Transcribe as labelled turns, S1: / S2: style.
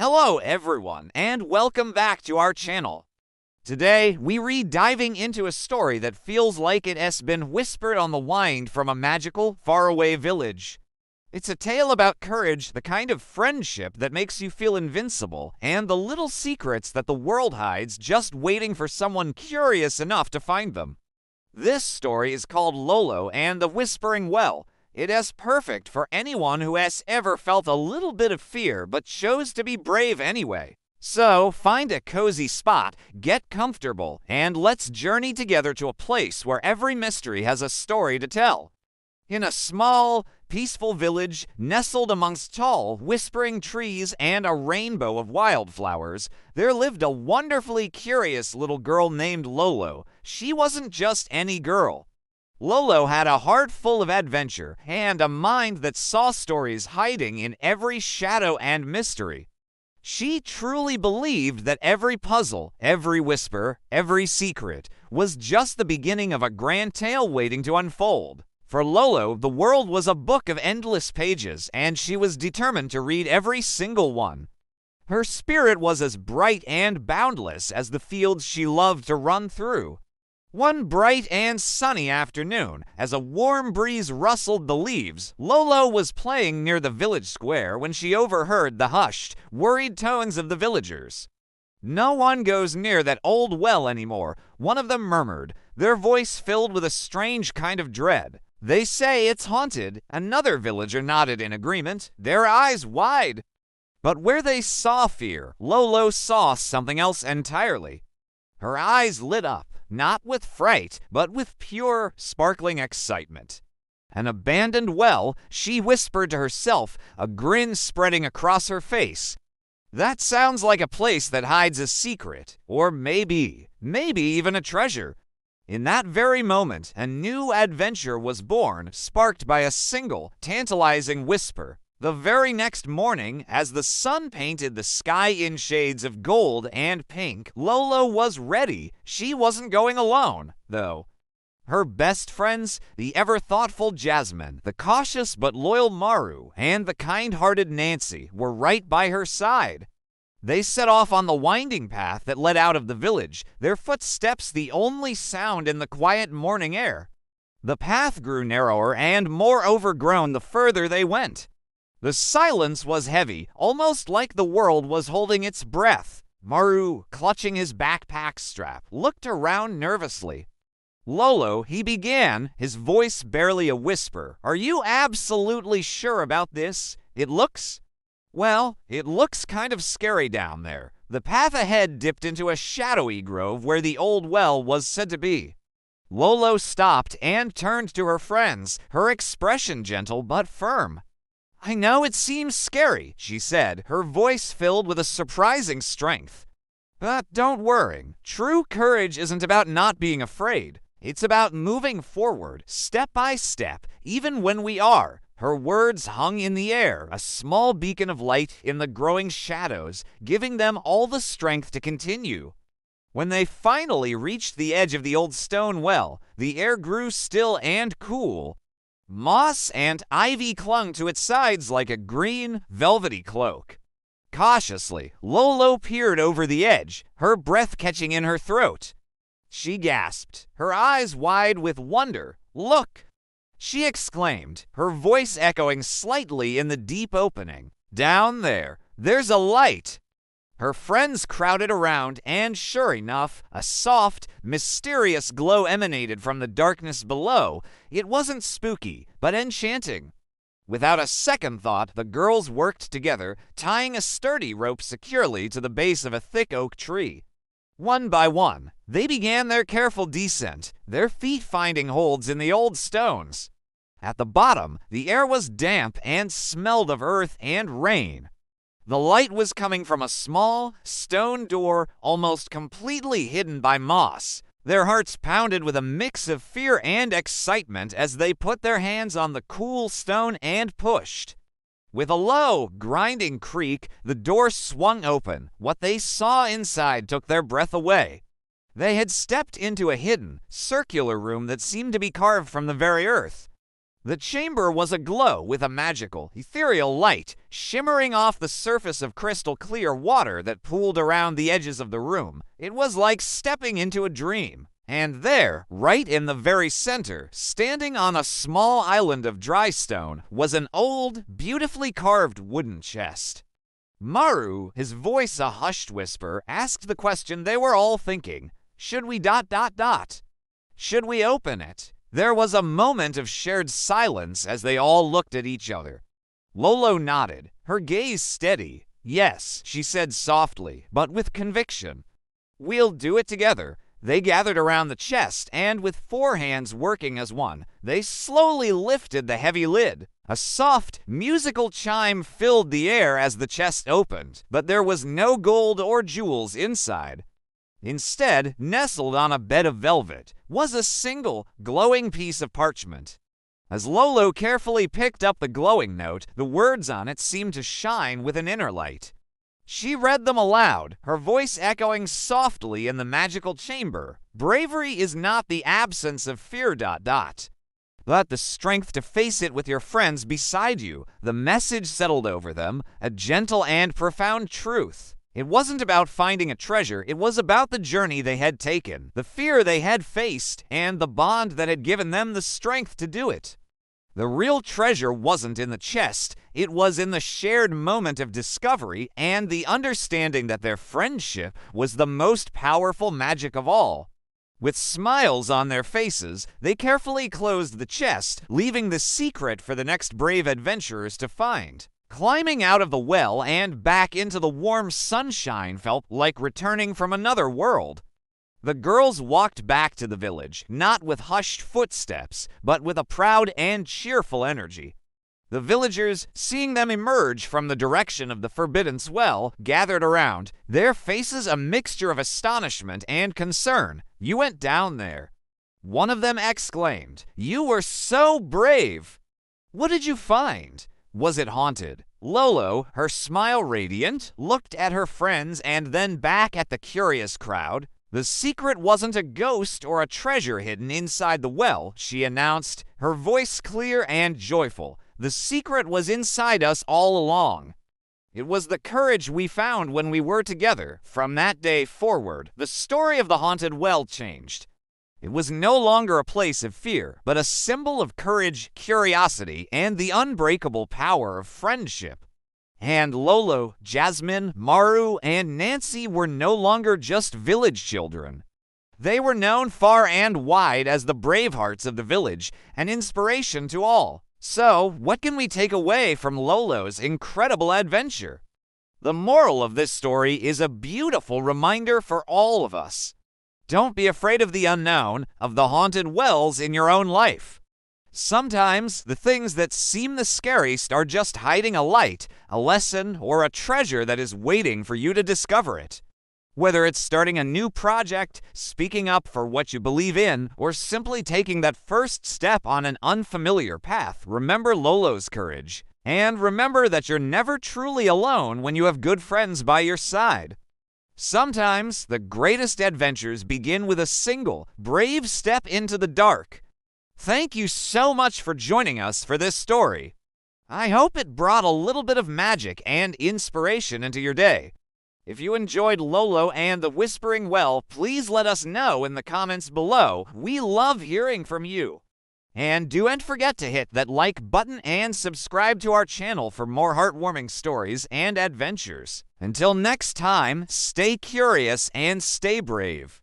S1: Hello everyone, and welcome back to our channel. Today, we re-diving into a story that feels like it has been whispered on the wind from a magical, faraway village. It's a tale about courage, the kind of friendship that makes you feel invincible, and the little secrets that the world hides just waiting for someone curious enough to find them. This story is called Lolo and the Whispering Well. It is perfect for anyone who has ever felt a little bit of fear but chose to be brave anyway. So, find a cozy spot, get comfortable, and let's journey together to a place where every mystery has a story to tell. In a small, peaceful village nestled amongst tall, whispering trees and a rainbow of wildflowers, there lived a wonderfully curious little girl named Lolo. She wasn't just any girl. Lolo had a heart full of adventure and a mind that saw stories hiding in every shadow and mystery. She truly believed that every puzzle, every whisper, every secret was just the beginning of a grand tale waiting to unfold. For Lolo, the world was a book of endless pages, and she was determined to read every single one. Her spirit was as bright and boundless as the fields she loved to run through. One bright and sunny afternoon, as a warm breeze rustled the leaves, Lolo was playing near the village square when she overheard the hushed, worried tones of the villagers. "No one goes near that old well anymore," one of them murmured, their voice filled with a strange kind of dread. "They say it's haunted," another villager nodded in agreement, their eyes wide. But where they saw fear, Lolo saw something else entirely. Her eyes lit up. Not with fright, but with pure, sparkling excitement. An abandoned well, she whispered to herself, a grin spreading across her face. That sounds like a place that hides a secret, or maybe even a treasure. In that very moment, a new adventure was born, sparked by a single, tantalizing whisper. The very next morning, as the sun painted the sky in shades of gold and pink, Lolo was ready. She wasn't going alone, though. Her best friends, the ever-thoughtful Jasmine, the cautious but loyal Maru, and the kind-hearted Nancy, were right by her side. They set off on the winding path that led out of the village, their footsteps the only sound in the quiet morning air. The path grew narrower and more overgrown the further they went. The silence was heavy, almost like the world was holding its breath. Maru, clutching his backpack strap, looked around nervously. "Lolo," he began, his voice barely a whisper, "are you absolutely sure about this? It looks kind of scary down there." The path ahead dipped into a shadowy grove where the old well was said to be. Lolo stopped and turned to her friends, her expression gentle but firm. "I know it seems scary," she said, her voice filled with a surprising strength. "But don't worry. True courage isn't about not being afraid. It's about moving forward, step by step, even when we are." Her words hung in the air, a small beacon of light in the growing shadows, giving them all the strength to continue. When they finally reached the edge of the old stone well, the air grew still and cool. Moss and ivy clung to its sides like a green, velvety cloak. Cautiously, Lolo peered over the edge, her breath catching in her throat. She gasped, her eyes wide with wonder. "Look!" she exclaimed, her voice echoing slightly in the deep opening. "Down there, there's a light!" Her friends crowded around, and sure enough, a soft, mysterious glow emanated from the darkness below. It wasn't spooky, but enchanting. Without a second thought, the girls worked together, tying a sturdy rope securely to the base of a thick oak tree. One by one, they began their careful descent, their feet finding holds in the old stones. At the bottom, the air was damp and smelled of earth and rain. The light was coming from a small, stone door almost completely hidden by moss. Their hearts pounded with a mix of fear and excitement as they put their hands on the cool stone and pushed. With a low, grinding creak, the door swung open. What they saw inside took their breath away. They had stepped into a hidden, circular room that seemed to be carved from the very earth. The chamber was aglow with a magical, ethereal light shimmering off the surface of crystal clear water that pooled around the edges of the room. It was like stepping into a dream. And there, right in the very center, standing on a small island of dry stone, was an old, beautifully carved wooden chest. Maru, his voice a hushed whisper, asked the question they were all thinking. Should we ... Should we open it? There was a moment of shared silence as they all looked at each other. Lolo nodded, her gaze steady. Yes, she said softly, but with conviction. We'll do it together. They gathered around the chest, and with 4 hands working as one, they slowly lifted the heavy lid. A soft, musical chime filled the air as the chest opened, but there was no gold or jewels inside. Instead, nestled on a bed of velvet, was a single, glowing piece of parchment. As Lolo carefully picked up the glowing note, the words on it seemed to shine with an inner light. She read them aloud, her voice echoing softly in the magical chamber. Bravery is not the absence of fear ... but the strength to face it with your friends beside you. The message settled over them, a gentle and profound truth. It wasn't about finding a treasure, it was about the journey they had taken, the fear they had faced, and the bond that had given them the strength to do it. The real treasure wasn't in the chest, it was in the shared moment of discovery and the understanding that their friendship was the most powerful magic of all. With smiles on their faces, they carefully closed the chest, leaving the secret for the next brave adventurers to find. Climbing out of the well and back into the warm sunshine felt like returning from another world. The girls walked back to the village, not with hushed footsteps, but with a proud and cheerful energy. The villagers, seeing them emerge from the direction of the forbidden well, gathered around, their faces a mixture of astonishment and concern. You went down there. One of them exclaimed, "You were so brave!" What did you find? Was it haunted? Lolo, her smile radiant, looked at her friends and then back at the curious crowd. The secret wasn't a ghost or a treasure hidden inside the well, she announced, her voice clear and joyful. The secret was inside us all along. It was the courage we found when we were together. From that day forward, the story of the haunted well changed. It was no longer a place of fear, but a symbol of courage, curiosity, and the unbreakable power of friendship. And Lolo, Jasmine, Maru, and Nancy were no longer just village children. They were known far and wide as the bravehearts of the village, an inspiration to all. So, what can we take away from Lolo's incredible adventure? The moral of this story is a beautiful reminder for all of us. Don't be afraid of the unknown, of the haunted wells in your own life. Sometimes, the things that seem the scariest are just hiding a light, a lesson, or a treasure that is waiting for you to discover it. Whether it's starting a new project, speaking up for what you believe in, or simply taking that first step on an unfamiliar path, remember Lolo's courage. And remember that you're never truly alone when you have good friends by your side. Sometimes, the greatest adventures begin with a single, brave step into the dark. Thank you so much for joining us for this story. I hope it brought a little bit of magic and inspiration into your day. If you enjoyed Lolo and the Whispering Well, please let us know in the comments below. We love hearing from you. And don't forget to hit that like button and subscribe to our channel for more heartwarming stories and adventures. Until next time, stay curious and stay brave.